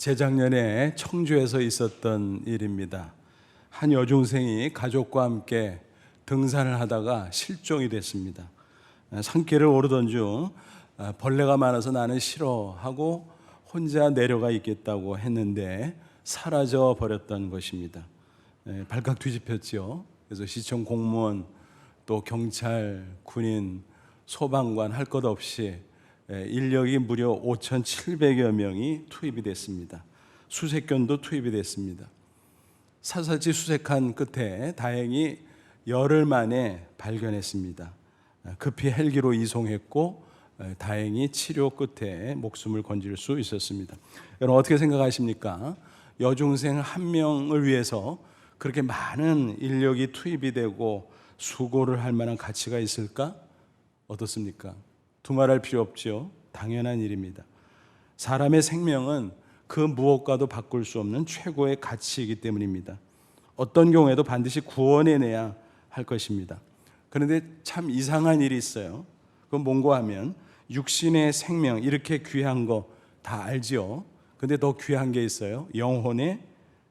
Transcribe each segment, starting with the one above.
재작년에 청주에서 있었던 일입니다. 한 여중생이 가족과 함께 등산을 하다가 실종이 됐습니다. 산길을 오르던 중 벌레가 많아서 나는 싫어하고 혼자 내려가 있겠다고 했는데 사라져 버렸던 것입니다. 발칵 뒤집혔죠. 그래서 시청 공무원, 또 경찰, 군인, 소방관 할 것 없이 인력이 무려 5,700여 명이 투입이 됐습니다. 수색견도 투입이 됐습니다. 사사지 수색한 끝에 다행히 열흘 만에 발견했습니다. 급히 헬기로 이송했고 다행히 치료 끝에 목숨을 건질 수 있었습니다. 여러분 어떻게 생각하십니까? 여중생 한 명을 위해서 그렇게 많은 인력이 투입이 되고 수고를 할 만한 가치가 있을까? 어떻습니까? 두말할 필요 없죠. 당연한 일입니다. 사람의 생명은 그 무엇과도 바꿀 수 없는 최고의 가치이기 때문입니다. 어떤 경우에도 반드시 구원해내야 할 것입니다. 그런데 참 이상한 일이 있어요. 그건 뭔가 하면 육신의 생명 이렇게 귀한 거 다 알지요. 근데 더 귀한 게 있어요. 영혼의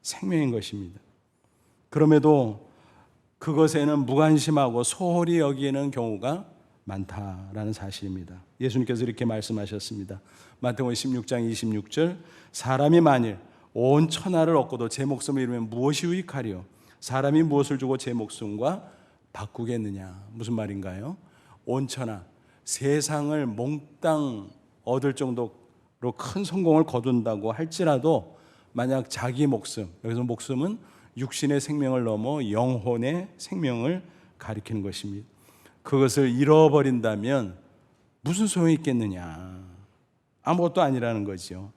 생명인 것입니다. 그럼에도 그것에는 무관심하고 소홀히 여기는 경우가 많다라는 사실입니다. 예수님께서 이렇게 말씀하셨습니다. 마태복음 16장 26절 사람이 만일 온 천하를 얻고도 제 목숨을 잃으면 무엇이 유익하리요? 사람이 무엇을 주고 제 목숨과 바꾸겠느냐? 무슨 말인가요? 온 천하, 세상을 몽땅 얻을 정도로 큰 성공을 거둔다고 할지라도 만약 자기 목숨, 여기서 목숨은 육신의 생명을 넘어 영혼의 생명을 가리키는 것입니다. 그것을 잃어버린다면 무슨 소용이 있겠느냐? 아무것도 아니라는 거죠.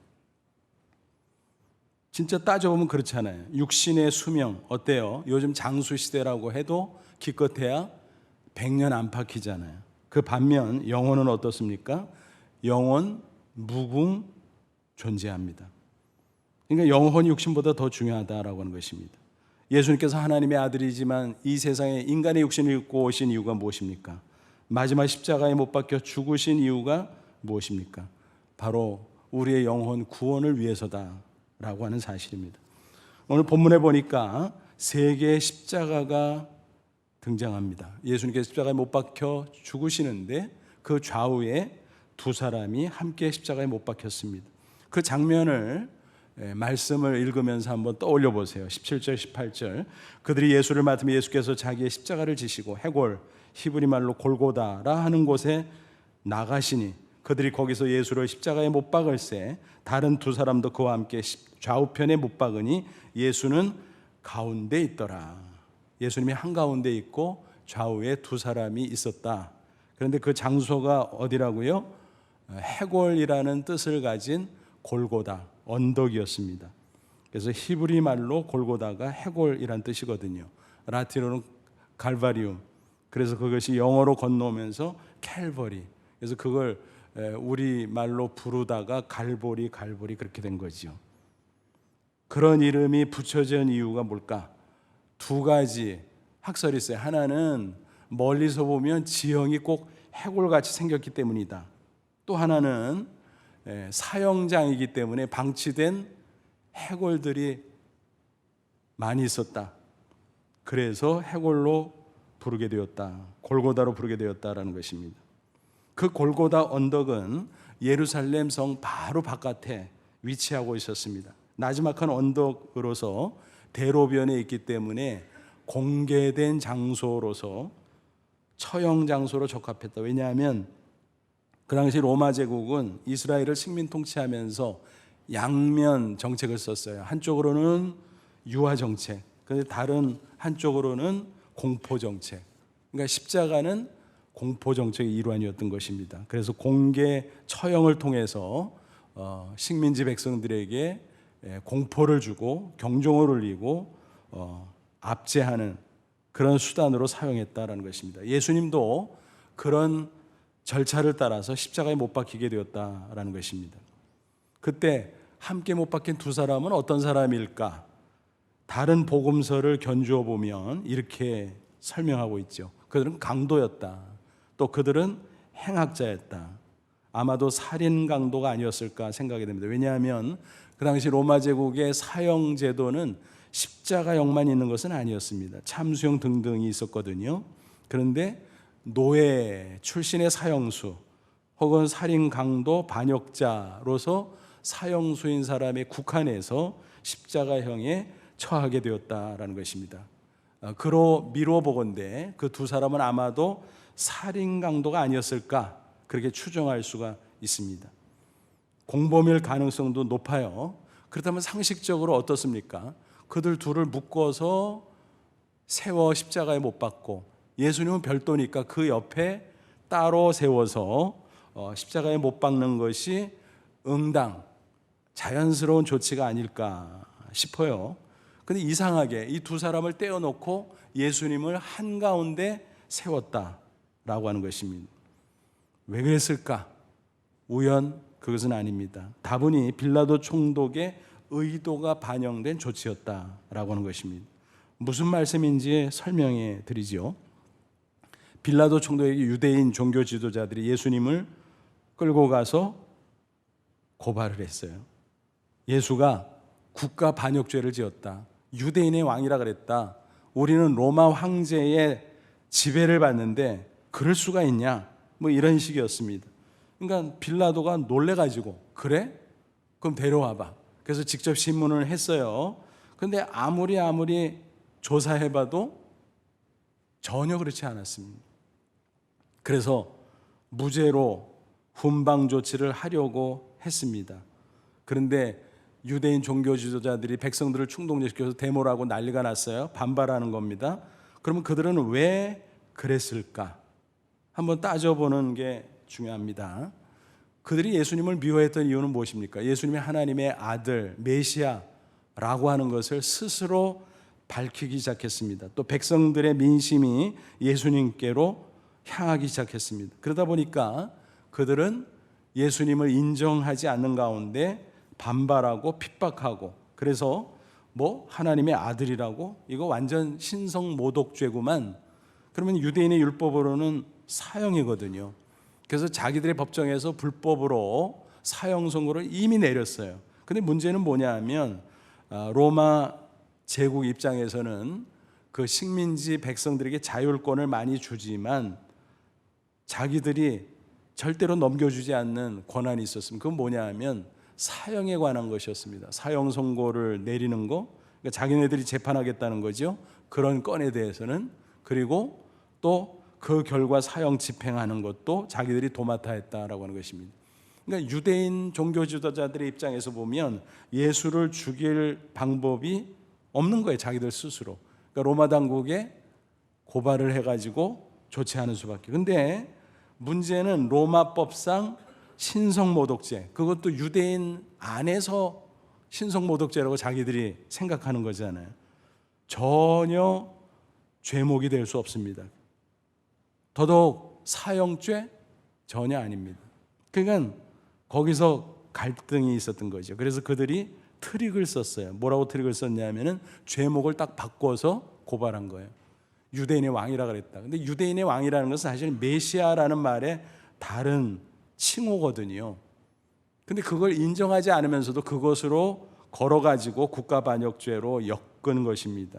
진짜 따져보면 그렇잖아요. 육신의 수명 어때요? 요즘 장수시대라고 해도 기껏해야 100년 안팎이잖아요. 그 반면 영혼은 어떻습니까? 영혼 무궁존재합니다. 그러니까 영혼이 육신보다 더 중요하다라고 하는 것입니다. 예수님께서 하나님의 아들이지만 이 세상에 인간의 육신을 입고 오신 이유가 무엇입니까? 마지막 십자가에 못 박혀 죽으신 이유가 무엇입니까? 바로 우리의 영혼 구원을 위해서다라고 하는 사실입니다. 오늘 본문에 보니까 세 개의 십자가가 등장합니다. 예수님께서 십자가에 못 박혀 죽으시는데 그 좌우에 두 사람이 함께 십자가에 못 박혔습니다. 그 장면을 말씀을 읽으면서 한번 떠올려 보세요. 17절 18절 그들이 예수를 맡으며 예수께서 자기의 십자가를 지시고 해골 히브리 말로 골고다라 하는 곳에 나가시니 그들이 거기서 예수를 십자가에 못 박을새 다른 두 사람도 그와 함께 좌우편에 못 박으니 예수는 가운데 있더라. 예수님이 한가운데 있고 좌우에 두 사람이 있었다. 그런데 그 장소가 어디라고요? 해골이라는 뜻을 가진 골고다, 언덕이었습니다. 그래서 히브리 말로 골고다가 해골이란 뜻이거든요. 라틴어는 갈바리움. 그래서 그것이 영어로 건너오면서 캘버리. 그래서 그걸 우리 말로 부르다가 갈보리 그렇게 된 거죠. 그런 이름이 붙여진 이유가 뭘까? 두 가지 학설이 있어요. 하나는 멀리서 보면 지형이 꼭 해골같이 생겼기 때문이다. 또 하나는 사형장이기 때문에 방치된 해골들이 많이 있었다. 그래서 해골로 부르게 되었다. 골고다로 부르게 되었다라는 것입니다. 그 골고다 언덕은 예루살렘 성 바로 바깥에 위치하고 있었습니다. 나지막한 언덕으로서 대로변에 있기 때문에 공개된 장소로서 처형 장소로 적합했다. 왜냐하면 그 당시 로마 제국은 이스라엘을 식민 통치하면서 양면 정책을 썼어요. 한쪽으로는 유화 정책, 그런데 다른 한쪽으로는 공포 정책. 그러니까 십자가는 공포 정책의 일환이었던 것입니다. 그래서 공개 처형을 통해서 식민지 백성들에게 공포를 주고 경종을 울리고 압제하는 그런 수단으로 사용했다라는 것입니다. 예수님도 그런 절차를 따라서 십자가에 못 박히게 되었다라는 것입니다. 그때 함께 못 박힌 두 사람은 어떤 사람일까? 다른 복음서를 견주어 보면 이렇게 설명하고 있죠. 그들은 강도였다. 또 그들은 행악자였다. 아마도 살인 강도가 아니었을까 생각이 됩니다. 왜냐하면 그 당시 로마 제국의 사형 제도는 십자가형만 있는 것은 아니었습니다. 참수형 등등이 있었거든요. 그런데 노예 출신의 사형수 혹은 살인 강도 반역자로서 사형수인 사람의 국한에서 십자가형에 처하게 되었다라는 것입니다. 그로 미루어 보건대 그 두 사람은 아마도 살인 강도가 아니었을까 그렇게 추정할 수가 있습니다. 공범일 가능성도 높아요. 그렇다면 상식적으로 어떻습니까? 그들 둘을 묶어서 세워 십자가에 못 박고 예수님은 별도니까 그 옆에 따로 세워서 십자가에 못 박는 것이 응당 자연스러운 조치가 아닐까 싶어요. 근데 이상하게 이 두 사람을 떼어놓고 예수님을 한가운데 세웠다라고 하는 것입니다. 왜 그랬을까? 우연? 그것은 아닙니다. 다분히 빌라도 총독의 의도가 반영된 조치였다라고 하는 것입니다. 무슨 말씀인지 설명해 드리죠. 빌라도 총독에게 유대인 종교 지도자들이 예수님을 끌고 가서 고발을 했어요. 예수가 국가 반역죄를 지었다. 유대인의 왕이라 그랬다. 우리는 로마 황제의 지배를 받는데 그럴 수가 있냐? 뭐 이런 식이었습니다. 그러니까 빌라도가 놀래가지고 그래? 그럼 데려와봐. 그래서 직접 신문을 했어요. 그런데 아무리 조사해봐도 전혀 그렇지 않았습니다. 그래서 무죄로 훈방 조치를 하려고 했습니다. 그런데 유대인 종교 지도자들이 백성들을 충동시켜서 데모를 하고 난리가 났어요. 반발하는 겁니다. 그러면 그들은 왜 그랬을까? 한번 따져보는 게 중요합니다. 그들이 예수님을 미워했던 이유는 무엇입니까? 예수님이 하나님의 아들 메시아라고 하는 것을 스스로 밝히기 시작했습니다. 또 백성들의 민심이 예수님께로 향하기 시작했습니다. 그러다 보니까 그들은 예수님을 인정하지 않는 가운데 반발하고 핍박하고, 그래서 뭐 하나님의 아들이라고 이거 완전 신성모독죄구만. 그러면 유대인의 율법으로는 사형이거든요. 그래서 자기들의 법정에서 불법으로 사형 선고를 이미 내렸어요. 근데 문제는 뭐냐 하면 로마 제국 입장에서는 그 식민지 백성들에게 자율권을 많이 주지만 자기들이 절대로 넘겨주지 않는 권한이 있었습니다. 그건 뭐냐 하면 사형에 관한 것이었습니다. 사형 선고를 내리는 거, 그러니까 자기네들이 재판하겠다는 거죠. 그런 건에 대해서는. 그리고 또 그 결과 사형 집행하는 것도 자기들이 도맡아 했다라고 하는 것입니다. 그러니까 유대인 종교 지도자들의 입장에서 보면 예수를 죽일 방법이 없는 거예요. 자기들 스스로. 그러니까 로마 당국에 고발을 해가지고 조치하는 수밖에. 근데 문제는 로마법상 신성모독죄, 그것도 유대인 안에서 신성모독죄라고 자기들이 생각하는 거잖아요. 전혀 죄목이 될 수 없습니다. 더더욱 사형죄 전혀 아닙니다. 그러니까 거기서 갈등이 있었던 거죠. 그래서 그들이 트릭을 썼어요. 뭐라고 트릭을 썼냐면은 죄목을 딱 바꿔서 고발한 거예요. 유대인의 왕이라 그랬다. 근데 유대인의 왕이라는 것은 사실 메시아라는 말의 다른 칭호거든요. 근데 그걸 인정하지 않으면서도 그것으로 걸어가지고 국가 반역죄로 엮은 것입니다.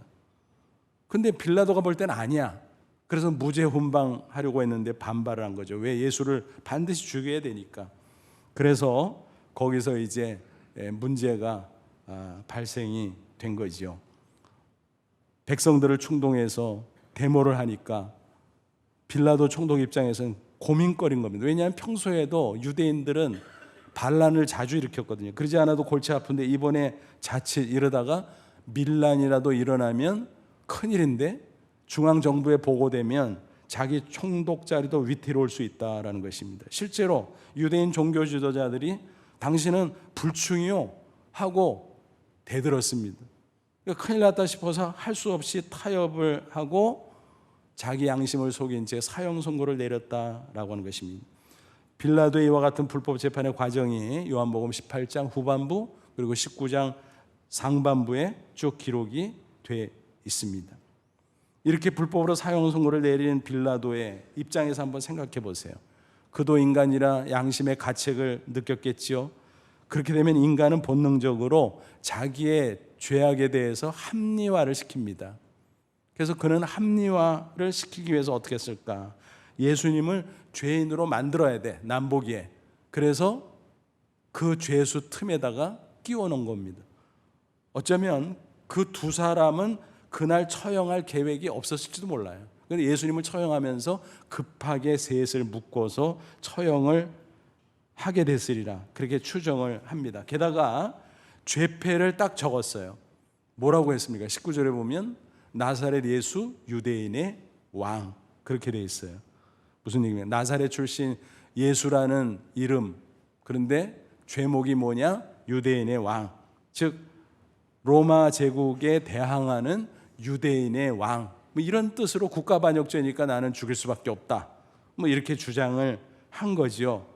근데 빌라도가 볼 때는 아니야. 그래서 무죄 훈방하려고 했는데 반발을 한 거죠. 왜? 예수를 반드시 죽여야 되니까. 그래서 거기서 이제 문제가 발생이 된 거죠. 백성들을 충동해서 데모를 하니까 빌라도 총독 입장에서는 고민거리인 겁니다. 왜냐하면 평소에도 유대인들은 반란을 자주 일으켰거든요. 그러지 않아도 골치 아픈데 이번에 자칫 이러다가 밀란이라도 일어나면 큰일인데 중앙정부에 보고되면 자기 총독 자리도 위태로울 수 있다라는 것입니다. 실제로 유대인 종교 지도자들이 당신은 불충이요 하고 대들었습니다. 그러니까 큰일 났다 싶어서 할 수 없이 타협을 하고 자기 양심을 속인 채 사형 선고를 내렸다라고 하는 것입니다. 빌라도의 이와 같은 불법 재판의 과정이 요한복음 18장 후반부 그리고 19장 상반부에 쭉 기록이 돼 있습니다. 이렇게 불법으로 사형 선고를 내린 빌라도의 입장에서 한번 생각해 보세요. 그도 인간이라 양심의 가책을 느꼈겠지요. 그렇게 되면 인간은 본능적으로 자기의 죄악에 대해서 합리화를 시킵니다. 그래서 그는 합리화를 시키기 위해서 어떻게 했을까? 예수님을 죄인으로 만들어야 돼, 남보기에. 그래서 그 죄수 틈에다가 끼워 넣은 겁니다. 어쩌면 그 두 사람은 그날 처형할 계획이 없었을지도 몰라요. 그런데 예수님을 처형하면서 급하게 셋을 묶어서 처형을 하게 됐으리라, 그렇게 추정을 합니다. 게다가 죄패를 딱 적었어요. 뭐라고 했습니까? 19절에 보면 나사렛 예수 유대인의 왕, 그렇게 돼 있어요. 무슨 얘기냐? 나사렛 출신 예수라는 이름, 그런데 죄목이 뭐냐? 유대인의 왕, 즉 로마 제국에 대항하는 유대인의 왕, 뭐 이런 뜻으로 국가반역죄니까 나는 죽일 수밖에 없다, 뭐 이렇게 주장을 한 거지요.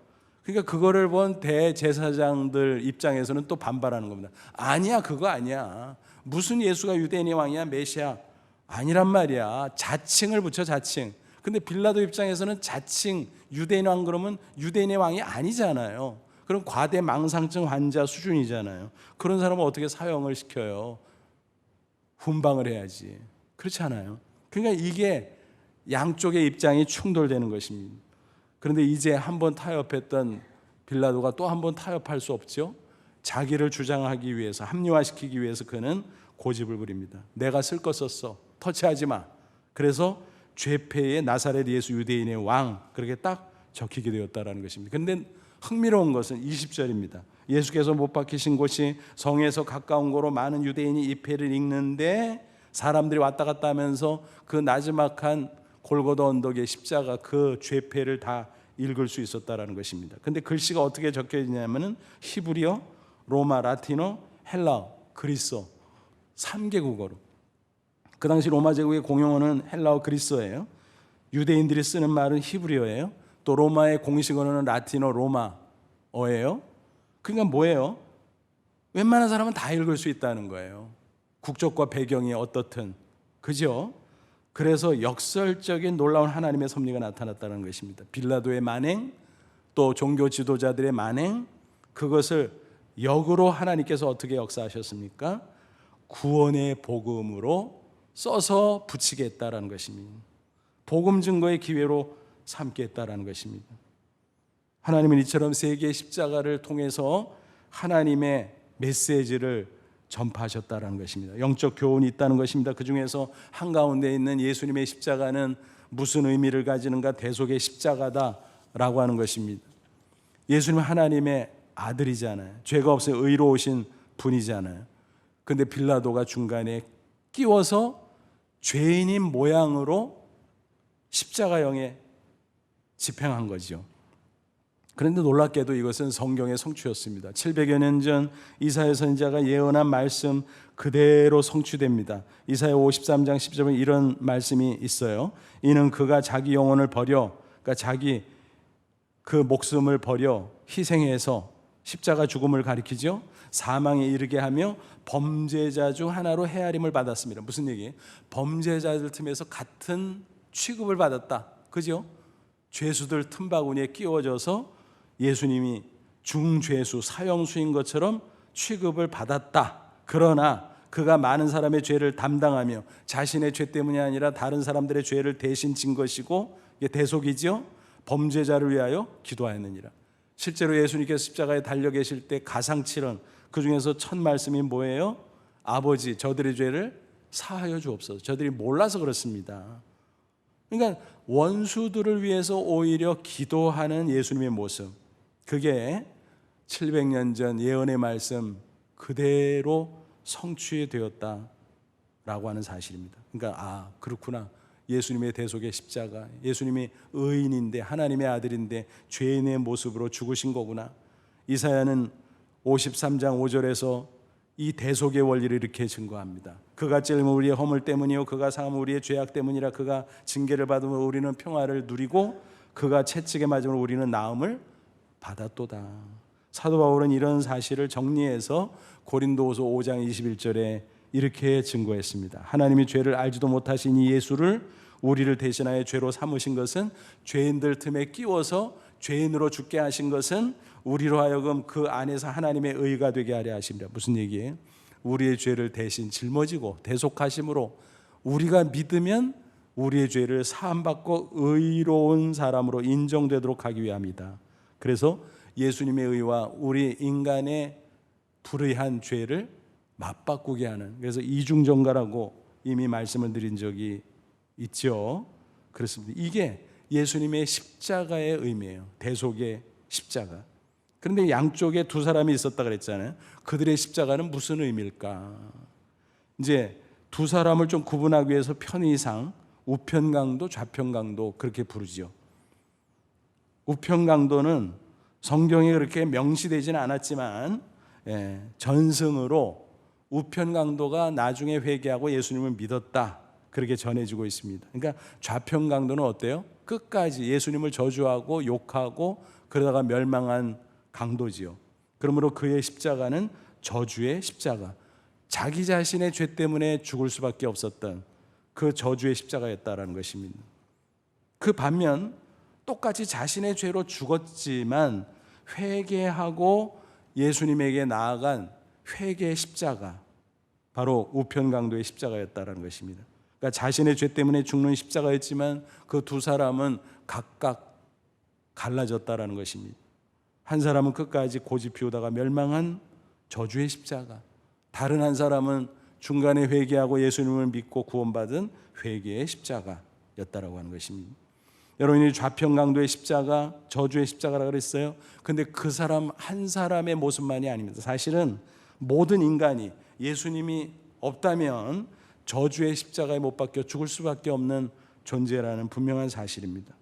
그러니까 그거를 본 대제사장들 입장에서는 또 반발하는 겁니다. 아니야, 그거 아니야. 무슨 예수가 유대인의 왕이야, 메시아 아니란 말이야. 자칭을 붙여, 자칭. 근데 빌라도 입장에서는 자칭 유대인 왕 그러면 유대인의 왕이 아니잖아요. 그럼 과대망상증 환자 수준이잖아요. 그런 사람을 어떻게 사형을 시켜요? 훈방을 해야지. 그렇지 않아요? 그러니까 이게 양쪽의 입장이 충돌되는 것입니다. 그런데 이제 한번 타협했던 빌라도가 또 한번 타협할 수 없죠. 자기를 주장하기 위해서, 합리화시키기 위해서 그는 고집을 부립니다. 내가 쓸 거 썼어, 터치하지 마. 그래서 죄패의 나사렛 예수 유대인의 왕, 그렇게 딱 적히게 되었다라는 것입니다. 그런데 흥미로운 것은 20절입니다. 예수께서 못 박히신 곳이 성에서 가까운 거로 많은 유대인이 이 패를 읽는데 사람들이 왔다 갔다 하면서 그 나지막한 골고다 언덕의 십자가, 그 죄패를 다 읽을 수 있었다라는 것입니다. 근데 글씨가 어떻게 적혀 있냐면은 히브리어, 로마, 라틴어, 헬라어, 그리스어 3개국어로. 그 당시 로마 제국의 공용어는 헬라어, 그리스어예요. 유대인들이 쓰는 말은 히브리어예요. 또 로마의 공식 언어는 라틴어, 로마어예요. 그러니까 뭐예요? 웬만한 사람은 다 읽을 수 있다는 거예요. 국적과 배경이 어떻든, 그죠? 그래서 역설적인 놀라운 하나님의 섭리가 나타났다는 것입니다. 빌라도의 만행, 또 종교 지도자들의 만행, 그것을 역으로 하나님께서 어떻게 역사하셨습니까? 구원의 복음으로 써서 붙이겠다라는 것입니다. 복음 증거의 기회로 삼겠다라는 것입니다. 하나님은 이처럼 세 개의 십자가를 통해서 하나님의 메시지를 전파하셨다라는 것입니다. 영적 교훈이 있다는 것입니다. 그 중에서 한가운데 있는 예수님의 십자가는 무슨 의미를 가지는가? 대속의 십자가다라고 하는 것입니다. 예수님은 하나님의 아들이잖아요. 죄가 없어 의로우신 분이잖아요. 그런데 빌라도가 중간에 끼워서 죄인인 모양으로 십자가형에 집행한 거죠. 그런데 놀랍게도 이것은 성경의 성취였습니다. 700여 년 전 이사야 선지자가 예언한 말씀 그대로 성취됩니다. 이사야 53장 10절에 이런 말씀이 있어요. 이는 그가 자기 영혼을 버려, 그러니까 자기 그 목숨을 버려 희생해서, 십자가 죽음을 가리키죠. 사망에 이르게 하며 범죄자 중 하나로 헤아림을 받았습니다. 무슨 얘기예요? 범죄자들 틈에서 같은 취급을 받았다, 그죠? 죄수들 틈바구니에 끼워져서 예수님이 중죄수, 사형수인 것처럼 취급을 받았다. 그러나 그가 많은 사람의 죄를 담당하며 자신의 죄 때문이 아니라 다른 사람들의 죄를 대신 진 것이고, 이게 대속이죠. 범죄자를 위하여 기도하였느니라. 실제로 예수님께서 십자가에 달려 계실 때 가상칠언, 그 중에서 첫 말씀이 뭐예요? 아버지, 저들의 죄를 사하여 주옵소서. 저들이 몰라서 그렇습니다. 그러니까 원수들을 위해서 오히려 기도하는 예수님의 모습, 그게 700년 전 예언의 말씀 그대로 성취되었다라고 하는 사실입니다. 그러니까 그렇구나. 예수님의 대속의 십자가, 예수님이 의인인데 하나님의 아들인데 죄인의 모습으로 죽으신 거구나. 이사야는 53장 5절에서 이 대속의 원리를 이렇게 증거합니다. 그가 찔림은 우리의 허물 때문이요 그가 상함은 우리의 죄악 때문이라. 그가 징계를 받으면 우리는 평화를 누리고 그가 채찍에 맞으면 우리는 나음을 받았도다. 사도 바울은 이런 사실을 정리해서 고린도후서 5장 21절에 이렇게 증거했습니다. 하나님이 죄를 알지도 못하신 이 예수를 우리를 대신하여 죄로 삼으신 것은 죄인들 틈에 끼워서 죄인으로 죽게 하신 것은 우리로 하여금 그 안에서 하나님의 의가 되게 하려 하십니다. 무슨 얘기예요? 우리의 죄를 대신 짊어지고 대속하심으로 우리가 믿으면 우리의 죄를 사함받고 의로운 사람으로 인정되도록 하기 위함이다. 그래서 예수님의 의와 우리 인간의 불의한 죄를 맞바꾸게 하는, 그래서 이중전가라고 이미 말씀을 드린 적이 있죠. 그렇습니다. 이게 예수님의 십자가의 의미예요. 대속의 십자가. 그런데 양쪽에 두 사람이 있었다 그랬잖아요. 그들의 십자가는 무슨 의미일까? 이제 두 사람을 좀 구분하기 위해서 편의상 우편강도 좌편강도 그렇게 부르죠. 우편강도는 성경에 그렇게 명시되지는 않았지만 전승으로 우편강도가 나중에 회개하고 예수님을 믿었다, 그렇게 전해지고 있습니다. 그러니까 좌편강도는 어때요? 끝까지 예수님을 저주하고 욕하고 그러다가 멸망한 강도지요. 그러므로 그의 십자가는 저주의 십자가, 자기 자신의 죄 때문에 죽을 수밖에 없었던 그 저주의 십자가였다라는 것입니다. 그 반면 똑같이 자신의 죄로 죽었지만 회개하고 예수님에게 나아간 회개의 십자가, 바로 우편강도의 십자가였다라는 것입니다. 그러니까 자신의 죄 때문에 죽는 십자가였지만 그 두 사람은 각각 갈라졌다라는 것입니다. 한 사람은 끝까지 고집 피우다가 멸망한 저주의 십자가, 다른 한 사람은 중간에 회개하고 예수님을 믿고 구원받은 회개의 십자가였다라고 하는 것입니다. 여러분이 좌편강도의 십자가, 저주의 십자가라고 그랬어요. 근데 그 사람 한 사람의 모습만이 아닙니다. 사실은 모든 인간이 예수님이 없다면 저주의 십자가에 못 박혀 죽을 수밖에 없는 존재라는 분명한 사실입니다.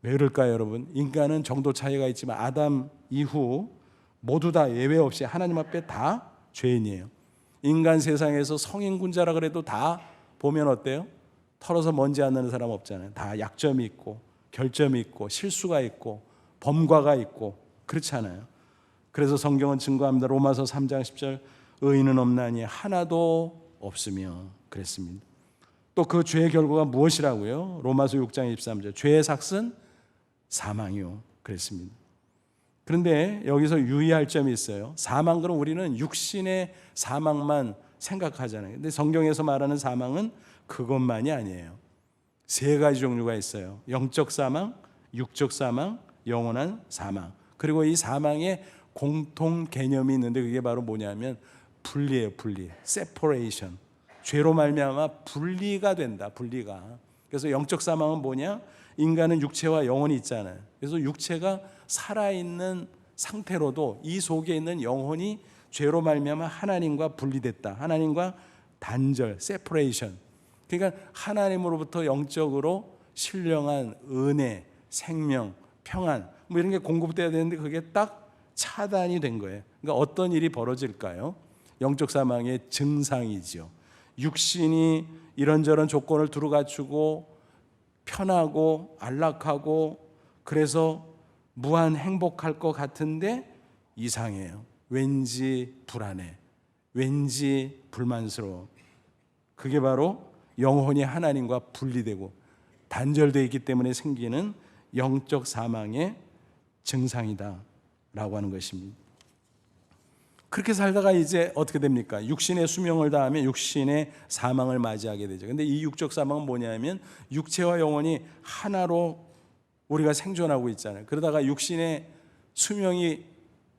왜 그럴까요, 여러분? 인간은 정도 차이가 있지만 아담 이후 모두 다 예외 없이 하나님 앞에 다 죄인이에요. 인간 세상에서 성인군자라 그래도 다 보면 어때요? 털어서 먼지 안 나는 사람 없잖아요. 다 약점이 있고 결점이 있고 실수가 있고 범과가 있고 그렇잖아요. 그래서 성경은 증거합니다. 로마서 3장 10절 의인은 없나니 하나도 없으며 그랬습니다. 또 그 죄의 결과가 무엇이라고요? 로마서 6장 23절 죄의 삭은 사망이요 그랬습니다. 그런데 여기서 유의할 점이 있어요. 사망, 그럼 우리는 육신의 사망만 생각하잖아요. 근데 성경에서 말하는 사망은 그것만이 아니에요. 세 가지 종류가 있어요. 영적 사망, 육적 사망, 영원한 사망. 그리고 이 사망에 공통 개념이 있는데 그게 바로 뭐냐면 분리예요. 분리, separation. 죄로 말미암아 분리가 된다. 분리가. 그래서 영적 사망은 뭐냐? 인간은 육체와 영혼이 있잖아요. 그래서 육체가 살아있는 상태로도 이 속에 있는 영혼이 죄로 말미암아 하나님과 분리됐다. 하나님과 단절, separation. 그러니까 하나님으로부터 영적으로 신령한 은혜, 생명, 평안 뭐 이런 게 공급돼야 되는데 그게 딱 차단이 된 거예요. 그러니까 어떤 일이 벌어질까요? 영적 사망의 증상이죠. 육신이 이런저런 조건을 두루 갖추고 편하고 안락하고 그래서 무한 행복할 것 같은데 이상해요. 왠지 불안해. 왠지 불만스러워. 그게 바로 영혼이 하나님과 분리되고 단절되어 있기 때문에 생기는 영적 사망의 증상이다 라고 하는 것입니다. 그렇게 살다가 이제 어떻게 됩니까? 육신의 수명을 다하면 육신의 사망을 맞이하게 되죠. 근데 이 육적 사망은 뭐냐면 육체와 영혼이 하나로 우리가 생존하고 있잖아요. 그러다가 육신의 수명이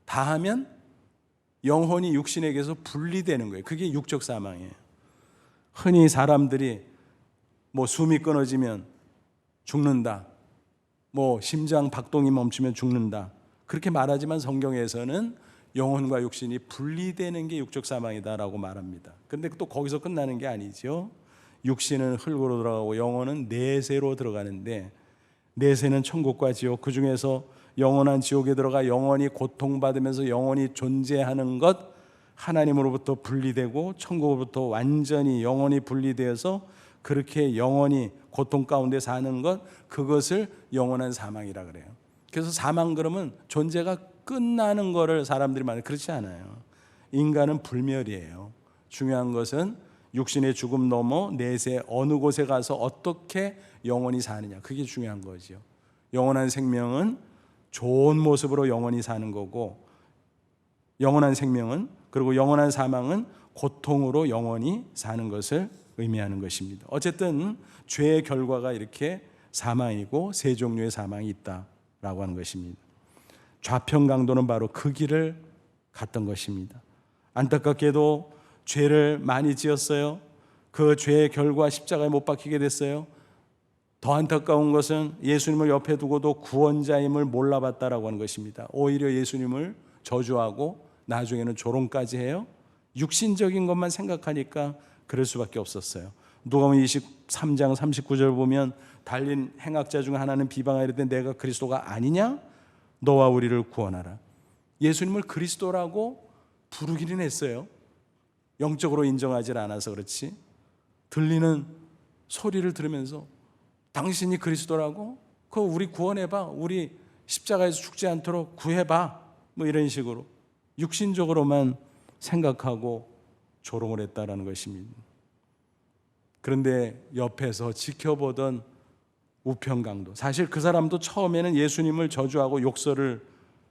다하면 영혼이 육신에게서 분리되는 거예요. 그게 육적 사망이에요. 흔히 사람들이 뭐 숨이 끊어지면 죽는다, 뭐 심장 박동이 멈추면 죽는다 그렇게 말하지만 성경에서는 영혼과 육신이 분리되는 게 육적 사망이다라고 말합니다. 그런데 또 거기서 끝나는 게 아니죠. 육신은 흙으로 들어가고 영혼은 내세로 들어가는데 내세는 천국과 지옥, 그 중에서 영원한 지옥에 들어가 영원히 고통받으면서 영원히 존재하는 것, 하나님으로부터 분리되고 천국으로부터 완전히 영원히 분리되어서 그렇게 영원히 고통 가운데 사는 것, 그것을 영원한 사망이라 그래요. 그래서 사망 그러면 존재가 끝나는 거를 사람들이 말해요. 그렇지 않아요. 인간은 불멸이에요. 중요한 것은 육신의 죽음 넘어 내세 어느 곳에 가서 어떻게 영원히 사느냐, 그게 중요한 거죠. 영원한 생명은 좋은 모습으로 영원히 사는 거고, 영원한 생명은, 그리고 영원한 사망은 고통으로 영원히 사는 것을 의미하는 것입니다. 어쨌든 죄의 결과가 이렇게 사망이고 세 종류의 사망이 있다라고 하는 것입니다. 좌편 강도는 바로 그 길을 갔던 것입니다. 안타깝게도 죄를 많이 지었어요. 그 죄의 결과 십자가에 못 박히게 됐어요. 더 안타까운 것은 예수님을 옆에 두고도 구원자임을 몰라봤다라고 하는 것입니다. 오히려 예수님을 저주하고 나중에는 조롱까지 해요. 육신적인 것만 생각하니까 그럴 수밖에 없었어요. 누가복음 23장 39절 보면 달린 행악자 중 하나는 비방하여 이르되 내가 그리스도가 아니냐? 너와 우리를 구원하라. 예수님을 그리스도라고 부르기는 했어요. 영적으로 인정하지 않아서 그렇지. 들리는 소리를 들으면서 당신이 그리스도라고? 그거 우리 구원해봐. 우리 십자가에서 죽지 않도록 구해봐. 뭐 이런 식으로 육신적으로만 생각하고 조롱을 했다라는 것입니다. 그런데 옆에서 지켜보던 우편강도, 사실 그 사람도 처음에는 예수님을 저주하고 욕설을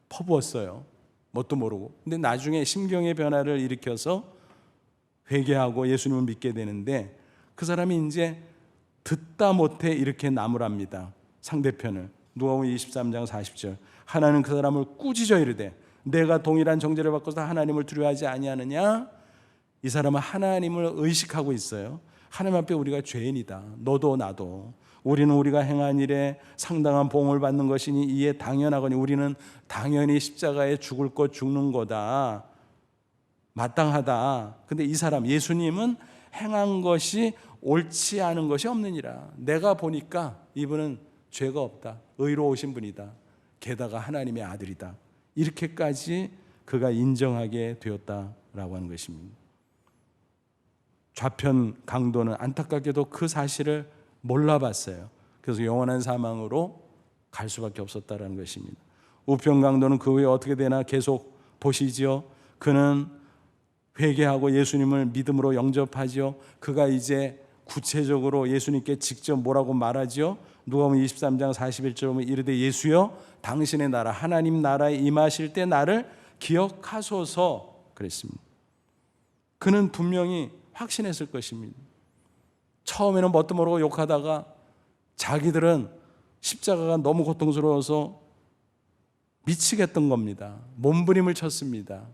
퍼부었어요. 뭣도 모르고. 근데 나중에 심경의 변화를 일으켜서 회개하고 예수님을 믿게 되는데, 그 사람이 이제 듣다 못해 이렇게 나무랍니다. 상대편을. 누가복음 23장 40절. 하나는 그 사람을 꾸짖어 이르되 내가 동일한 정죄를 받고서 하나님을 두려워하지 아니하느냐? 이 사람은 하나님을 의식하고 있어요. 하나님 앞에 우리가 죄인이다. 너도 나도. 우리는 우리가 행한 일에 상당한 보응을 받는 것이니 이에 당연하거니 우리는 당연히 십자가에 죽을 것 죽는 거다. 마땅하다. 근데 이 사람 예수님은 행한 것이 옳지 않은 것이 없느니라. 내가 보니까 이분은 죄가 없다. 의로우신 분이다. 게다가 하나님의 아들이다. 이렇게까지 그가 인정하게 되었다라고 하는 것입니다. 좌편 강도는 안타깝게도 그 사실을 몰라봤어요. 그래서 영원한 사망으로 갈 수밖에 없었다라는 것입니다. 우편 강도는 그 후에 어떻게 되나 계속 보시지요. 그는 회개하고 예수님을 믿음으로 영접하지요. 그가 이제 구체적으로 예수님께 직접 뭐라고 말하지요? 누가복음 23장 41절 보면 이르되 예수여 당신의 나라 하나님 나라에 임하실 때 나를 기억하소서 그랬습니다. 그는 분명히 확신했을 것입니다. 처음에는 뭣도 모르고 욕하다가 자기들은 십자가가 너무 고통스러워서 미치겠던 겁니다. 몸부림을 쳤습니다.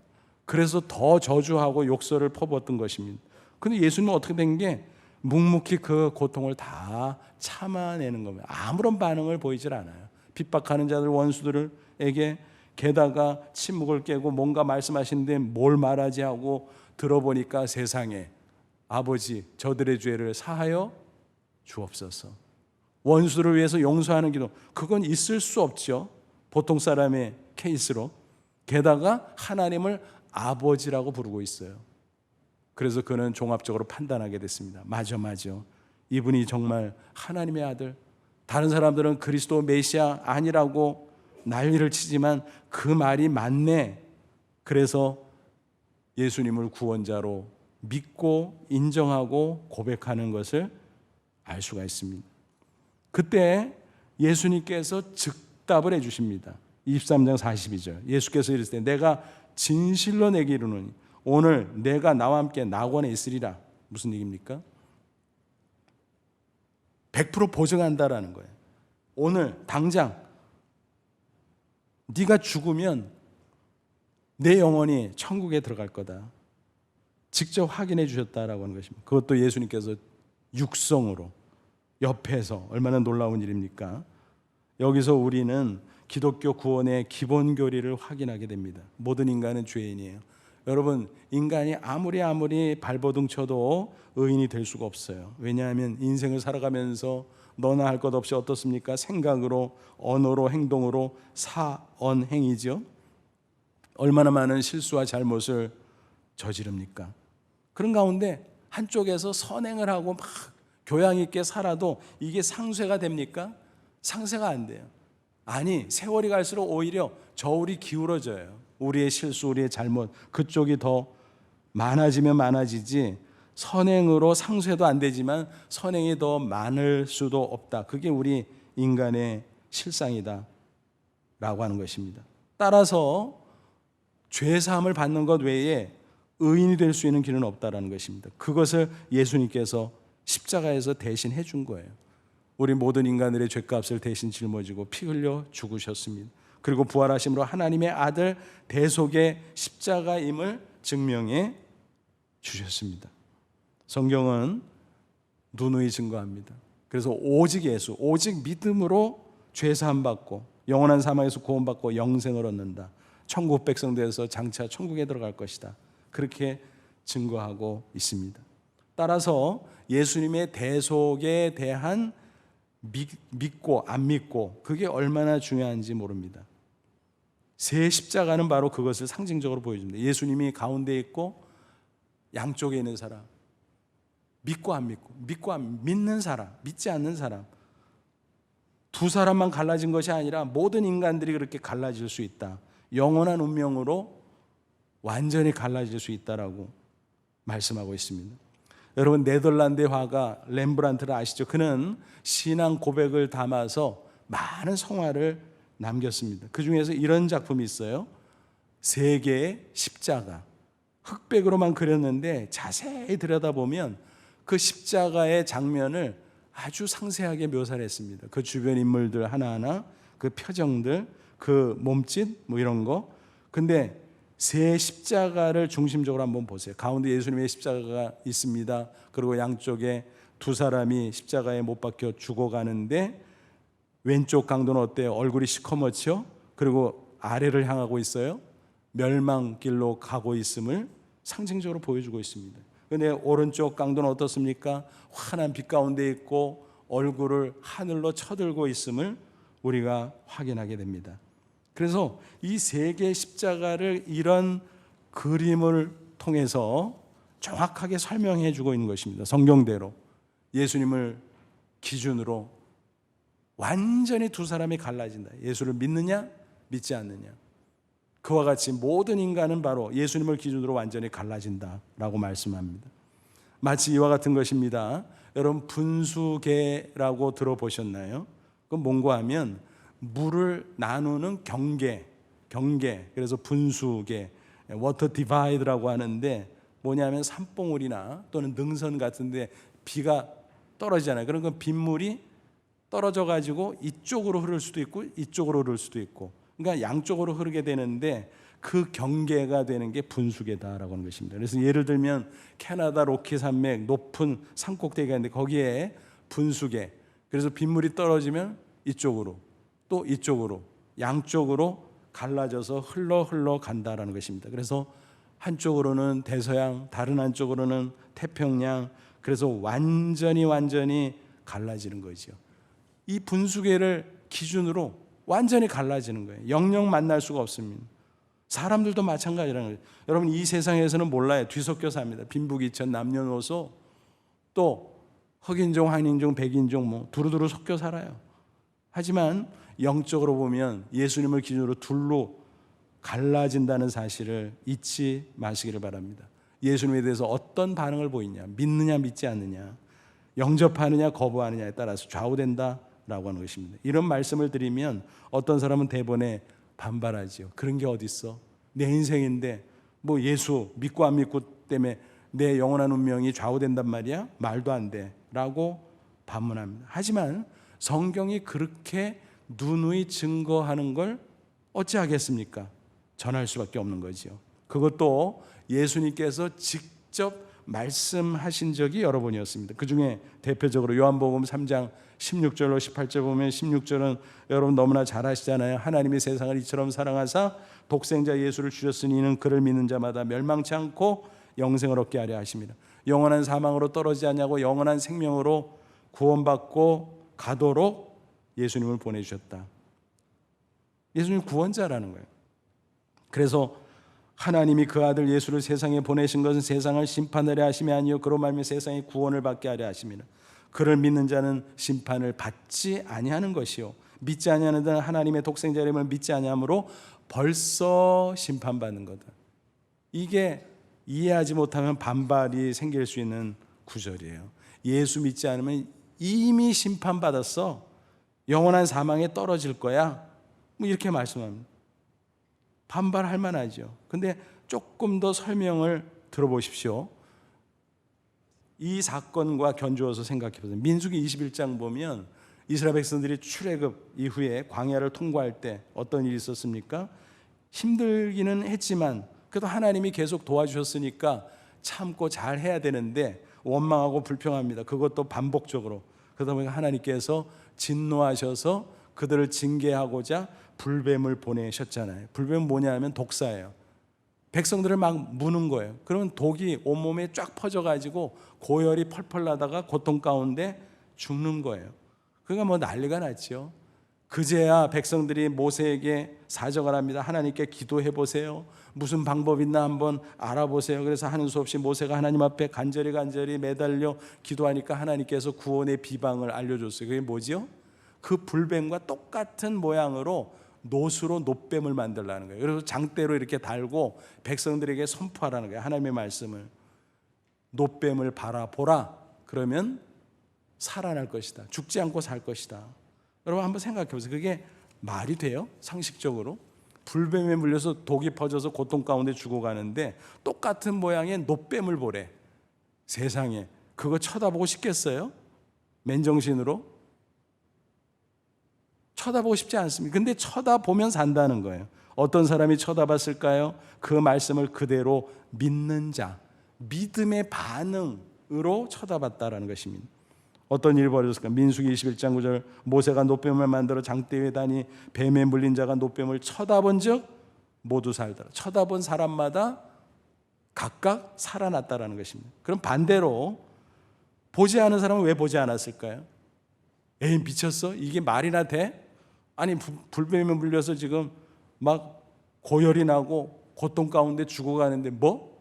그래서 더 저주하고 욕설을 퍼부었던 것입니다. 그런데 예수님은 어떻게 된 게 묵묵히 그 고통을 다 참아내는 겁니다. 아무런 반응을 보이질 않아요. 핍박하는 자들 원수들에게 게다가 침묵을 깨고 뭔가 말씀하시는데 뭘 말하지 하고 들어보니까 세상에 아버지 저들의 죄를 사하여 주옵소서. 원수를 위해서 용서하는 기도, 그건 있을 수 없죠. 보통 사람의 케이스로. 게다가 하나님을 아버지라고 부르고 있어요. 그래서 그는 종합적으로 판단하게 됐습니다. 맞아. 이분이 정말 하나님의 아들. 다른 사람들은 그리스도 메시아 아니라고 난리를 치지만 그 말이 맞네. 그래서 예수님을 구원자로 믿고 인정하고 고백하는 것을 알 수가 있습니다. 그때 예수님께서 즉답을 해주십니다. 23장 42절 예수께서 이르시되 내가 진실로 내게 이르노니 오늘 내가 나와 함께 낙원에 있으리라. 무슨 얘기입니까? 100% 보증한다라는 거예요. 오늘 당장 네가 죽으면 내 영혼이 천국에 들어갈 거다. 직접 확인해 주셨다라고 하는 것입니다. 그것도 예수님께서 육성으로 옆에서. 얼마나 놀라운 일입니까? 여기서 우리는 기독교 구원의 기본 교리를 확인하게 됩니다. 모든 인간은 죄인이에요. 여러분, 인간이 아무리 발버둥 쳐도 의인이 될 수가 없어요. 왜냐하면 인생을 살아가면서 너나 할 것 없이 어떻습니까? 생각으로, 언어로, 행동으로 사언행이죠. 얼마나 많은 실수와 잘못을 저지릅니까? 그런 가운데 한쪽에서 선행을 하고 막 교양 있게 살아도 이게 상쇄가 됩니까? 상쇄가 안 돼요. 아니, 세월이 갈수록 오히려 저울이 기울어져요. 우리의 실수, 우리의 잘못, 그쪽이 더 많아지면 많아지지 선행으로 상쇄도 안 되지만 선행이 더 많을 수도 없다. 그게 우리 인간의 실상이다 라고 하는 것입니다. 따라서 죄사함을 받는 것 외에 의인이 될 수 있는 길은 없다라는 것입니다. 그것을 예수님께서 십자가에서 대신 해준 거예요. 우리 모든 인간들의 죄값을 대신 짊어지고 피 흘려 죽으셨습니다. 그리고 부활하심으로 하나님의 아들 대속의 십자가임을 증명해 주셨습니다. 성경은 누누이 증거합니다. 그래서 오직 예수, 오직 믿음으로 죄사함 받고 영원한 사망에서 구원받고 영생을 얻는다. 천국 백성 되어서 장차 천국에 들어갈 것이다. 그렇게 증거하고 있습니다. 따라서 예수님의 대속에 대한 믿고 안 믿고 그게 얼마나 중요한지 모릅니다. 새 십자가는 바로 그것을 상징적으로 보여줍니다. 예수님이 가운데 있고 양쪽에 있는 사람, 믿고 안 믿고, 믿고 안 믿는 사람, 믿지 않는 사람, 두 사람만 갈라진 것이 아니라 모든 인간들이 그렇게 갈라질 수 있다. 영원한 운명으로 완전히 갈라질 수 있다라고 말씀하고 있습니다. 여러분, 네덜란드의 화가 렘브란트를 아시죠? 그는 신앙 고백을 담아서 많은 성화를 남겼습니다. 그 중에서 이런 작품이 있어요. 세 개의 십자가. 흑백으로만 그렸는데 자세히 들여다보면 그 십자가의 장면을 아주 상세하게 묘사를 했습니다. 그 주변 인물들 하나하나, 그 표정들, 그 몸짓 뭐 이런 거. 근데 세 십자가를 중심적으로 한번 보세요. 가운데 예수님의 십자가가 있습니다. 그리고 양쪽에 두 사람이 십자가에 못 박혀 죽어가는데 왼쪽 강도는 어때요? 얼굴이 시커멓죠? 그리고 아래를 향하고 있어요. 멸망길로 가고 있음을 상징적으로 보여주고 있습니다. 그런데 오른쪽 강도는 어떻습니까? 환한 빛 가운데 있고 얼굴을 하늘로 쳐들고 있음을 우리가 확인하게 됩니다. 그래서 이 세 개의 십자가를 이런 그림을 통해서 정확하게 설명해 주고 있는 것입니다. 성경대로 예수님을 기준으로 완전히 두 사람이 갈라진다. 예수를 믿느냐 믿지 않느냐. 그와 같이 모든 인간은 바로 예수님을 기준으로 완전히 갈라진다라고 말씀합니다. 마치 이와 같은 것입니다. 여러분, 분수계라고 들어보셨나요? 그건 뭔가 하면 물을 나누는 경계. 그래서 분수계, 워터 디바이드라고 하는데 뭐냐면 산봉우리나 또는 능선 같은데 비가 떨어지잖아요. 그런 건 빗물이 떨어져 가지고 이쪽으로 흐를 수도 있고 이쪽으로 흐를 수도 있고, 그러니까 양쪽으로 흐르게 되는데 그 경계가 되는 게 분수계다라고 하는 것입니다. 그래서 예를 들면 캐나다 로키 산맥 높은 산꼭대기가 있는데 거기에 분수계, 그래서 빗물이 떨어지면 이쪽으로 또 이쪽으로 양쪽으로 갈라져서 흘러 간다라는 것입니다. 그래서 한쪽으로는 대서양, 다른 한쪽으로는 태평양, 그래서 완전히 갈라지는 거죠. 이 분수계를 기준으로 완전히 갈라지는 거예요. 영영 만날 수가 없습니다. 사람들도 마찬가지라는 거예요. 여러분, 이 세상에서는 몰라요. 뒤섞여 삽니다. 빈부귀천, 남녀노소, 또 흑인종, 한인종, 백인종 뭐 두루두루 섞여 살아요. 하지만 영적으로 보면 예수님을 기준으로 둘로 갈라진다는 사실을 잊지 마시기를 바랍니다. 예수님에 대해서 어떤 반응을 보이냐, 믿느냐 믿지 않느냐, 영접하느냐 거부하느냐에 따라서 좌우된다라고 하는 것입니다. 이런 말씀을 드리면 어떤 사람은 대번에 반발하지요. 그런 게 어디 있어? 내 인생인데 뭐 예수 믿고 안 믿고 때문에 내 영원한 운명이 좌우된단 말이야? 말도 안 돼 라고 반문합니다. 하지만 성경이 그렇게 누누이 증거하는 걸 어찌하겠습니까? 전할 수밖에 없는 거지요. 그것도 예수님께서 직접 말씀하신 적이 여러 번이었습니다. 그 중에 대표적으로 요한복음 3장 16절로 18절 보면 16절은 여러분 너무나 잘 아시잖아요. 하나님이 세상을 이처럼 사랑하사 독생자 예수를 주셨으니 이는 그를 믿는 자마다 멸망치 않고 영생을 얻게 하려 하심이라. 영원한 사망으로 떨어지지 않냐고 영원한 생명으로 구원받고 가도록 예수님을 보내주셨다. 예수님 구원자라는 거예요. 그래서 하나님이 그 아들 예수를 세상에 보내신 것은 세상을 심판하려 하심이 아니요 그로 말미암아 세상에 구원을 받게 하려 하심이라. 그를 믿는 자는 심판을 받지 아니하는 것이요 믿지 아니하는 자는 하나님의 독생자 이름을 믿지 아니함으로 벌써 심판받는 거다. 이게 이해하지 못하면 반발이 생길 수 있는 구절이에요. 예수 믿지 않으면 이미 심판받았어. 영원한 사망에 떨어질 거야. 뭐 이렇게 말씀합니다. 반발할 만하죠. 근데 조금 더 설명을 들어보십시오. 이 사건과 견주어서 생각해 보세요. 민수기 21장 보면 이스라엘 백성들이 출애굽 이후에 광야를 통과할 때 어떤 일이 있었습니까? 힘들기는 했지만 그래도 하나님이 계속 도와주셨으니까 참고 잘 해야 되는데 원망하고 불평합니다. 그것도 반복적으로. 그러다 보니까 하나님께서 진노하셔서 그들을 징계하고자 불뱀을 보내셨잖아요. 불뱀은 뭐냐 하면 독사예요. 백성들을 막 무는 거예요. 그러면 독이 온몸에 쫙 퍼져가지고 고열이 펄펄 나다가 고통 가운데 죽는 거예요. 그러니까 뭐 난리가 났죠. 그제야 백성들이 모세에게 사정을 합니다. 하나님께 기도해 보세요. 무슨 방법 있나 한번 알아보세요. 그래서 하는 수 없이 모세가 하나님 앞에 간절히 매달려 기도하니까 하나님께서 구원의 비방을 알려줬어요. 그게 뭐죠? 그 불뱀과 똑같은 모양으로 노수로 놋뱀을 만들라는 거예요. 그래서 장대로 이렇게 달고 백성들에게 선포하라는 거예요. 하나님의 말씀을. 놋뱀을 바라보라. 그러면 살아날 것이다. 죽지 않고 살 것이다. 여러분 한번 생각해 보세요. 그게 말이 돼요? 상식적으로? 불뱀에 물려서 독이 퍼져서 고통 가운데 죽어가는데 똑같은 모양의 놋뱀을 보래. 세상에. 그거 쳐다보고 싶겠어요? 맨정신으로? 쳐다보고 싶지 않습니다. 근데 쳐다보면 산다는 거예요. 어떤 사람이 쳐다봤을까요? 그 말씀을 그대로 믿는 자, 믿음의 반응으로 쳐다봤다라는 것입니다. 어떤 일이 벌어졌을까? 민수기 21장 9절 모세가 놋뱀을 만들어 장대 위에 다니 뱀에 물린 자가 놋뱀을 쳐다본 즉 모두 살더라. 쳐다본 사람마다 각각 살아났다라는 것입니다. 그럼 반대로 보지 않은 사람은 왜 보지 않았을까요? 에이 미쳤어? 이게 말이나 돼? 아니 불뱀에 물려서 지금 막 고열이 나고 고통 가운데 죽어가는데 뭐?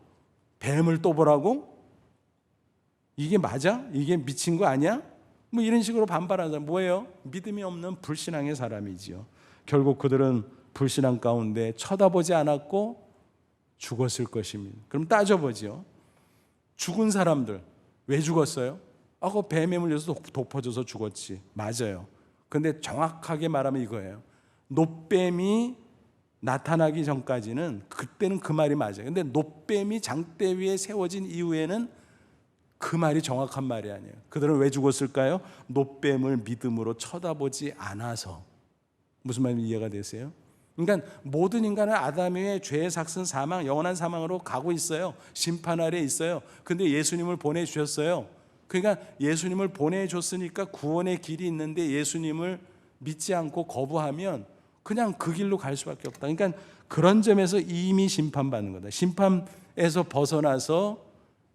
뱀을 또 보라고? 이게 맞아? 이게 미친 거 아니야? 뭐 이런 식으로 반발하는 사람 뭐예요? 믿음이 없는 불신앙의 사람이지요. 결국 그들은 불신앙 가운데 쳐다보지 않았고 죽었을 것입니다. 그럼 따져보죠. 죽은 사람들 왜 죽었어요? 그 뱀에 물려서 독 퍼져서 죽었지. 맞아요. 근데 정확하게 말하면 이거예요. 놋뱀이 나타나기 전까지는 그때는 그 말이 맞아요. 근데 놋뱀이 장대 위에 세워진 이후에는 그 말이 정확한 말이 아니에요. 그들은 왜 죽었을까요? 놋뱀을 믿음으로 쳐다보지 않아서. 무슨 말인지 이해가 되세요? 그러니까 모든 인간은 아담의 죄의 삭슨 사망, 영원한 사망으로 가고 있어요. 심판 아래 있어요. 근데 예수님을 보내주셨어요. 그러니까 예수님을 보내줬으니까 구원의 길이 있는데 예수님을 믿지 않고 거부하면 그냥 그 길로 갈 수밖에 없다. 그러니까 그런 점에서 이미 심판받는 거다. 심판에서 벗어나서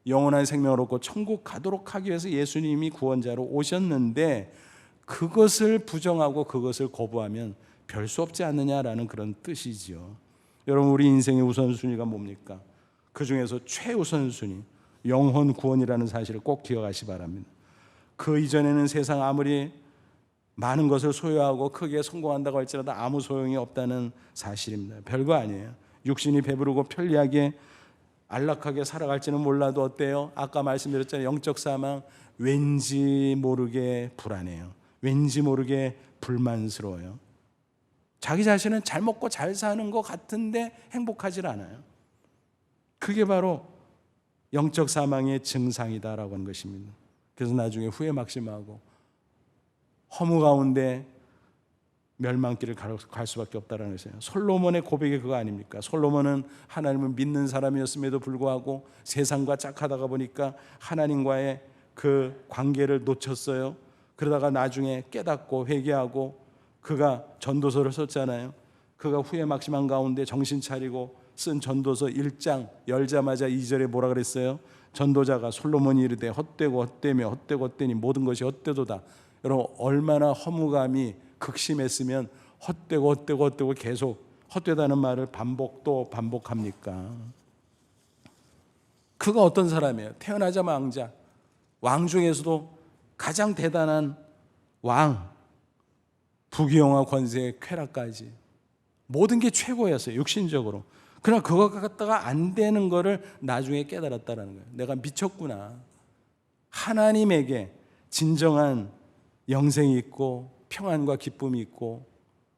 영원한 생명을 얻고 천국 가도록 하기 위해서 예수님이 구원자로 오셨는데 그것을 부정하고 그것을 거부하면 별 수 없지 않느냐라는 그런 뜻이지요. 여러분 우리 인생의 우선순위가 뭡니까? 그 중에서 최우선순위 영혼 구원이라는 사실을 꼭 기억하시 바랍니다. 그 이전에는 세상 아무리 많은 것을 소유하고 크게 성공한다고 할지라도 아무 소용이 없다는 사실입니다. 별거 아니에요. 육신이 배부르고 편리하게 안락하게 살아갈지는 몰라도 어때요? 아까 말씀드렸잖아요. 영적 사망 왠지 모르게 불안해요. 왠지 모르게 불만스러워요. 자기 자신은 잘 먹고 잘 사는 것 같은데 행복하지 않아요. 그게 바로 영적 사망의 증상이다라고 하는 것입니다. 그래서 나중에 후회 막심하고 허무 가운데 멸망길을 갈 수밖에 없다는 것이에요. 솔로몬의 고백이 그거 아닙니까? 솔로몬은 하나님을 믿는 사람이었음에도 불구하고 세상과 짝하다가 보니까 하나님과의 그 관계를 놓쳤어요. 그러다가 나중에 깨닫고 회개하고 그가 전도서를 썼잖아요. 그가 후회 막심한 가운데 정신 차리고 쓴 전도서 1장 열자마자 2절에 뭐라 그랬어요? 전도자가 솔로몬이 이르되 헛되고 헛되며 헛되고 헛되니 모든 것이 헛되도다. 여러분 얼마나 허무감이 극심했으면 헛되고 헛되고 헛되고 계속 헛되다는 말을 반복 또 반복합니까? 그가 어떤 사람이에요? 태어나자마자 왕자, 왕 중에서도 가장 대단한 왕, 부귀영화 권세 쾌락까지 모든 게 최고였어요. 육신적으로. 그러나 그거 갖다가 안 되는 거를 나중에 깨달았다는 거예요. 내가 미쳤구나. 하나님에게 진정한 영생이 있고 평안과 기쁨이 있고,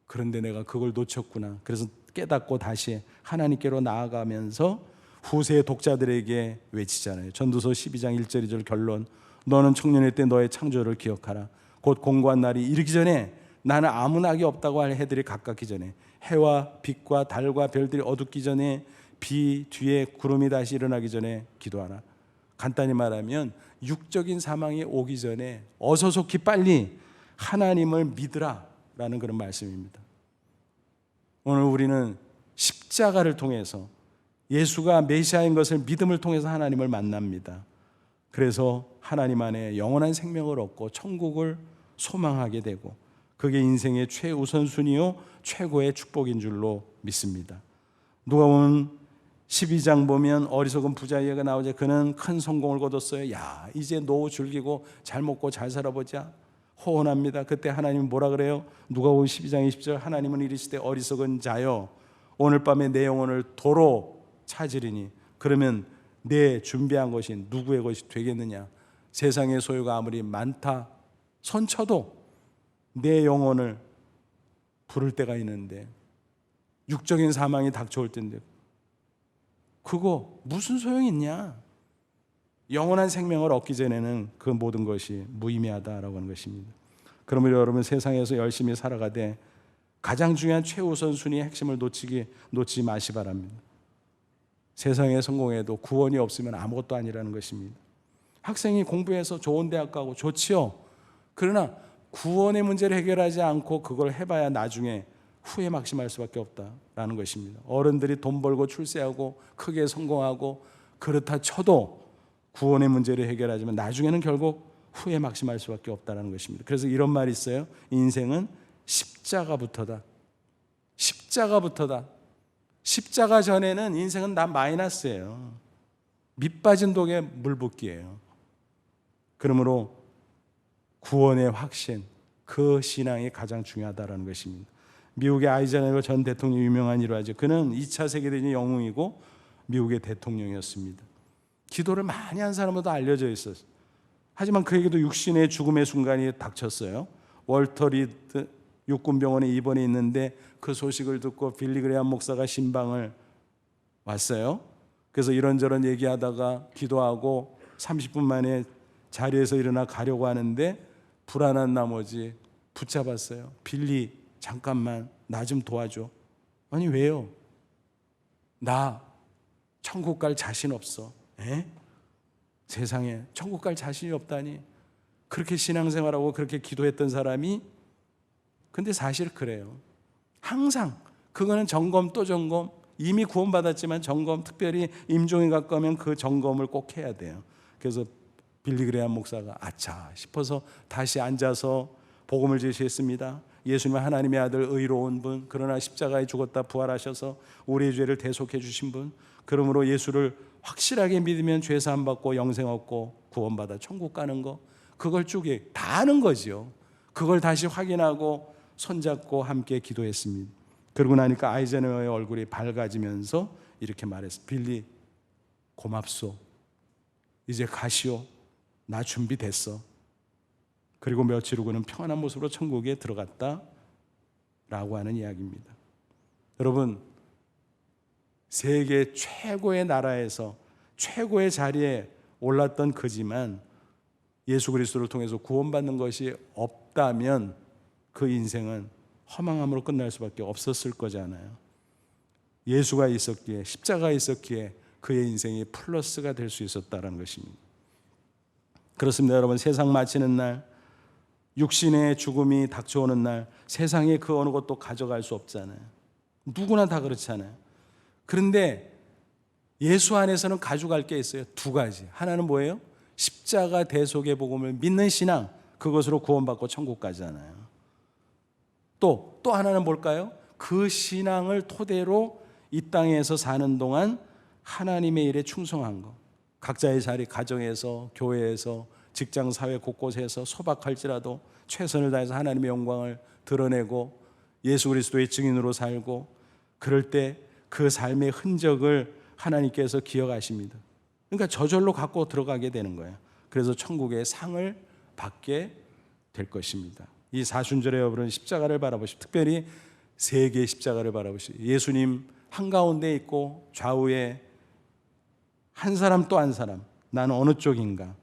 그런데 내가 그걸 놓쳤구나. 그래서 깨닫고 다시 하나님께로 나아가면서 후세 독자들에게 외치잖아요. 전도서 12장 1절 2절 결론. 너는 청년의 때 너의 창조를 기억하라. 곧 공고한 날이 이르기 전에, 나는 아무 낙이 없다고 할 해들이 가깝기 전에, 해와 빛과 달과 별들이 어둡기 전에, 비 뒤에 구름이 다시 일어나기 전에 기도하라. 간단히 말하면 육적인 사망이 오기 전에 어서 속히 빨리 하나님을 믿으라 라는 그런 말씀입니다. 오늘 우리는 십자가를 통해서, 예수가 메시아인 것을 믿음을 통해서 하나님을 만납니다. 그래서 하나님 안에 영원한 생명을 얻고 천국을 소망하게 되고, 그게 인생의 최우선순위요 최고의 축복인 줄로 믿습니다. 누가복음 12장 보면 어리석은 부자 이야기가 나오죠. 그는 큰 성공을 거뒀어요. 야, 이제 노후 즐기고 잘 먹고 잘 살아보자. 호언합니다. 그때 하나님은 뭐라 그래요? 누가복음 12장 20절, 하나님은 이르시되 어리석은 자여, 오늘 밤에 내 영혼을 도로 찾으리니 그러면 내 준비한 것이 누구의 것이 되겠느냐? 세상의 소유가 아무리 많다 손쳐도 내 영혼을 부를 때가 있는데, 육적인 사망이 닥쳐올 텐데 그거 무슨 소용이 있냐? 영원한 생명을 얻기 전에는 그 모든 것이 무의미하다라고 하는 것입니다. 그러므로 여러분, 세상에서 열심히 살아가되 가장 중요한 최우선 순위의 핵심을 놓치지 마시 바랍니다. 세상에 성공해도 구원이 없으면 아무것도 아니라는 것입니다. 학생이 공부해서 좋은 대학 가고 좋지요. 그러나 구원의 문제를 해결하지 않고 그걸 해봐야 나중에 후회 막심할 수밖에 없다라는 것입니다. 어른들이 돈 벌고 출세하고 크게 성공하고 그렇다 쳐도 구원의 문제를 해결하지만 나중에는 결국 후회 막심할 수밖에 없다는 것입니다. 그래서 이런 말이 있어요. 인생은 십자가부터다. 십자가부터다. 십자가 전에는 인생은 다 마이너스예요. 밑 빠진 독에 물 붓기예요. 그러므로 구원의 확신, 그 신앙이 가장 중요하다는 것입니다. 미국의 아이젠하워 전 대통령이 유명한 일화죠. 그는 2차 세계대전의 영웅이고 미국의 대통령이었습니다. 기도를 많이 한 사람으로도 알려져 있었어요. 하지만 그에게도 육신의 죽음의 순간이 닥쳤어요. 월터 리드 육군병원에 입원해 있는데 그 소식을 듣고 빌리 그레이엄 목사가 신방을 왔어요. 그래서 이런저런 얘기하다가 기도하고 30분 만에 자리에서 일어나 가려고 하는데 불안한 나머지 붙잡았어요. 빌리, 잠깐만 나 좀 도와줘. 아니 왜요? 나 천국 갈 자신 없어. 에? 세상에 천국 갈 자신이 없다니. 그렇게 신앙생활하고 그렇게 기도했던 사람이, 근데 사실 그래요. 항상 그거는 점검 또 점검, 이미 구원받았지만 점검, 특별히 임종에 가까우면 그 점검을 꼭 해야 돼요. 그래서 빌리 그레이엄 목사가 아차 싶어서 다시 앉아서 복음을 제시했습니다. 예수님은 하나님의 아들, 의로운 분, 그러나 십자가에 죽었다 부활하셔서 우리의 죄를 대속해 주신 분, 그러므로 예수를 확실하게 믿으면 죄 사함 받고 영생 얻고 구원받아 천국 가는 거, 그걸 쭉 다 아는 거죠. 그걸 다시 확인하고 손잡고 함께 기도했습니다. 그러고 나니까 아이젠하워의 얼굴이 밝아지면서 이렇게 말했어요. 빌리, 고맙소. 이제 가시오. 나 준비됐어. 그리고 며칠 후고는 평안한 모습으로 천국에 들어갔다 라고 하는 이야기입니다. 여러분, 세계 최고의 나라에서 최고의 자리에 올랐던 그지만 예수 그리스도를 통해서 구원받는 것이 없다면 그 인생은 허망함으로 끝날 수밖에 없었을 거잖아요. 예수가 있었기에, 십자가가 있었기에 그의 인생이 플러스가 될 수 있었다는 것입니다. 그렇습니다. 여러분, 세상 마치는 날, 육신의 죽음이 닥쳐오는 날, 세상에 그 어느 것도 가져갈 수 없잖아요. 누구나 다 그렇잖아요. 그런데 예수 안에서는 가져갈 게 있어요. 두 가지. 하나는 뭐예요? 십자가 대속의 복음을 믿는 신앙, 그것으로 구원받고 천국 가잖아요. 또 하나는 뭘까요? 그 신앙을 토대로 이 땅에서 사는 동안 하나님의 일에 충성한 거. 각자의 자리, 가정에서, 교회에서, 직장, 사회 곳곳에서 소박할지라도 최선을 다해서 하나님의 영광을 드러내고 예수 그리스도의 증인으로 살고, 그럴 때 그 삶의 흔적을 하나님께서 기억하십니다. 그러니까 저절로 갖고 들어가게 되는 거예요. 그래서 천국의 상을 받게 될 것입니다. 이 사순절에 여러분 십자가를 바라보시고, 특별히 세 개의 십자가를 바라보시고, 예수님 한가운데 있고 좌우에 한 사람 또 한 사람, 나는 어느 쪽인가?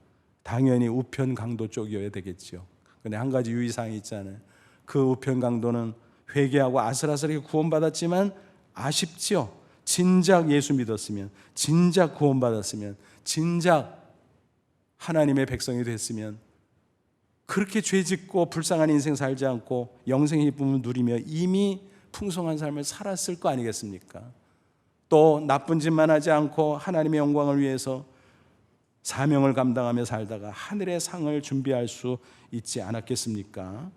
당연히 우편 강도 쪽이어야 되겠죠. 근데 한 가지 유의사항이 있잖아요. 그 우편 강도는 회개하고 아슬아슬하게 구원받았지만 아쉽죠. 진작 예수 믿었으면, 진작 구원받았으면, 진작 하나님의 백성이 됐으면, 그렇게 죄짓고 불쌍한 인생 살지 않고 영생의 기쁨을 누리며 이미 풍성한 삶을 살았을 거 아니겠습니까? 또 나쁜 짓만 하지 않고 하나님의 영광을 위해서 사명을 감당하며 살다가 하늘의 상을 준비할 수 있지 않았겠습니까?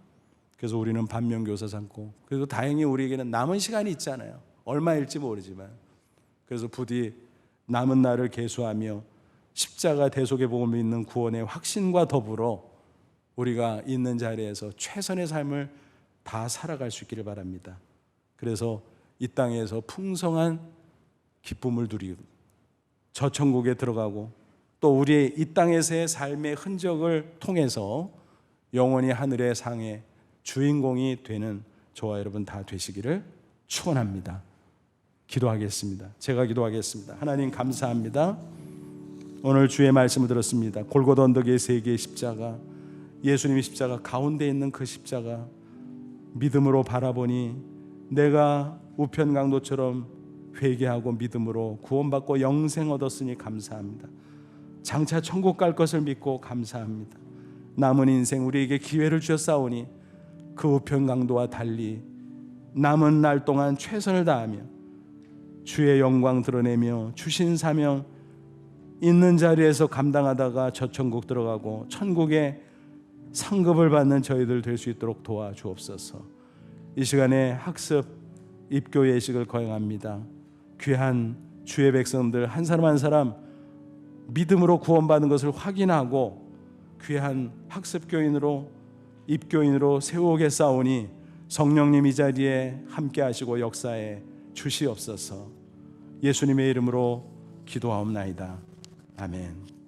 그래서 우리는 반면교사 삼고, 그래도 다행히 우리에게는 남은 시간이 있잖아요. 얼마일지 모르지만. 그래서 부디 남은 날을 계수하며 십자가 대속의 복음을 믿는 구원의 확신과 더불어 우리가 있는 자리에서 최선의 삶을 다 살아갈 수 있기를 바랍니다. 그래서 이 땅에서 풍성한 기쁨을 누리고 저 천국에 들어가고, 또 우리의 이 땅에서의 삶의 흔적을 통해서 영원히 하늘의 상의 주인공이 되는 저와 여러분 다 되시기를 축원합니다. 기도하겠습니다. 제가 기도하겠습니다. 하나님 감사합니다. 오늘 주의 말씀을 들었습니다. 골고다 언덕의 세 개의 십자가, 예수님의 십자가 가운데 있는 그 십자가 믿음으로 바라보니 내가 우편 강도처럼 회개하고 믿음으로 구원받고 영생 얻었으니 감사합니다. 장차 천국 갈 것을 믿고 감사합니다. 남은 인생 우리에게 기회를 주셨사오니 그 우편 강도와 달리 남은 날 동안 최선을 다하며 주의 영광 드러내며 주신 사명 있는 자리에서 감당하다가 저 천국 들어가고 천국에 상급을 받는 저희들 될 수 있도록 도와주옵소서. 이 시간에 학습 입교 예식을 거행합니다. 귀한 주의 백성들 한 사람 한 사람 믿음으로 구원받은 것을 확인하고 귀한 학습교인으로 입교인으로 세우겠사오니 성령님 이 자리에 함께 하시고 역사에 주시옵소서. 예수님의 이름으로 기도하옵나이다. 아멘.